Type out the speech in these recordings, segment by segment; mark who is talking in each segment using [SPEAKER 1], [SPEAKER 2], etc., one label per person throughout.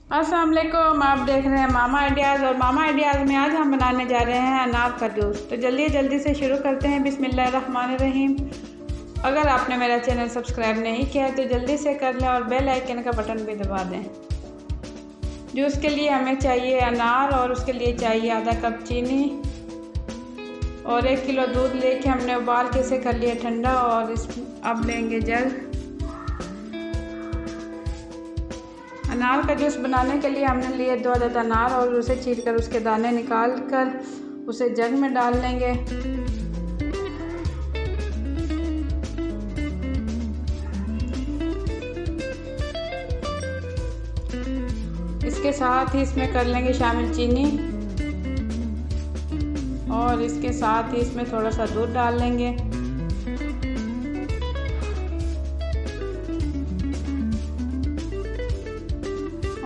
[SPEAKER 1] अस्सलाम वालेकुम। आप देख रहे हैं मामा आइडियाज़ और मामा आइडियाज़ में आज हम बनाने जा रहे हैं अनार का जूस। तो जल्दी से शुरू करते हैं। बिस्मिल्लाहिर्रहमानिर्रहीम। अगर आपने मेरा चैनल सब्सक्राइब नहीं किया है तो जल्दी से कर लें और बेल आइकन का बटन भी दबा दें। जूस के लिए हमें चाहिए अनार और उसके लिए चाहिए आधा कप चीनी और 1 किलो दूध लेके हमने उबाल के इसे कर लिया ठंडा। और अब लेंगे जग। अनार का जूस बनाने के लिए हमने लिए 2 अदद अनार और उसे छील कर उसके दाने निकाल कर उसे जग में डाल लेंगे। इसके साथ ही इसमें कर लेंगे शामिल चीनी और इसके साथ ही इसमें थोड़ा सा दूध डाल लेंगे।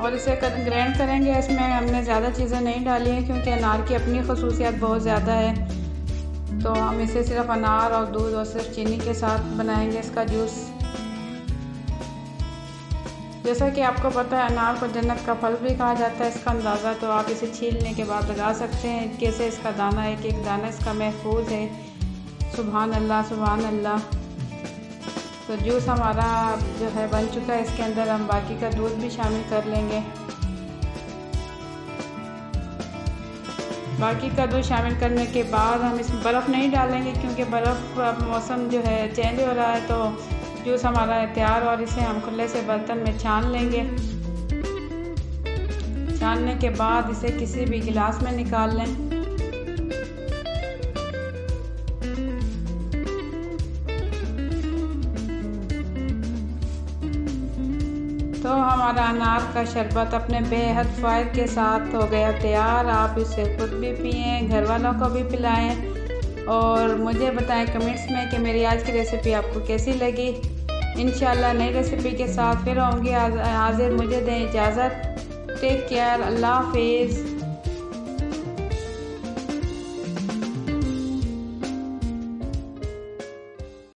[SPEAKER 1] और इसे ग्राइंड करेंगे। इसमें हमने ज़्यादा चीज़ें नहीं डाली हैं क्योंकि अनार की अपनी खसूसियात बहुत ज़्यादा है, तो हम इसे सिर्फ अनार और दूध और सिर्फ चीनी के साथ बनाएंगे इसका जूस। जैसा कि आपको पता है अनार को जन्नत का फल भी कहा जाता है। इसका अंदाज़ा तो आप इसे छीलने के बाद लगा सकते हैं कैसे इसका दाना एक दाना इसका महफूज है। सुभान अल्लाह सुभान अल्लाह। तो जूस हमारा जो है बन चुका है। इसके अंदर हम बाकी का दूध भी शामिल कर लेंगे। बाकी का दूध शामिल करने के बाद हम इसमें बर्फ़ नहीं डालेंगे क्योंकि बर्फ़ मौसम जो है चेंज हो रहा है। तो जूस हमारा तैयार और इसे हम खुले से बर्तन में छान लेंगे। छानने के बाद इसे किसी भी गिलास में निकाल लें। तो हमारा अनार का शरबत अपने बेहद फ़ायदे के साथ हो गया तैयार। आप इसे खुद भी पिएं, घर वालों को भी पिलाएं और मुझे बताएं कमेंट्स में कि मेरी आज की रेसिपी आपको कैसी लगी। इंशाल्लाह नई रेसिपी के साथ फिर होंगी हाजिर। मुझे दें इजाज़त। Take care. अल्लाह हाफिज़।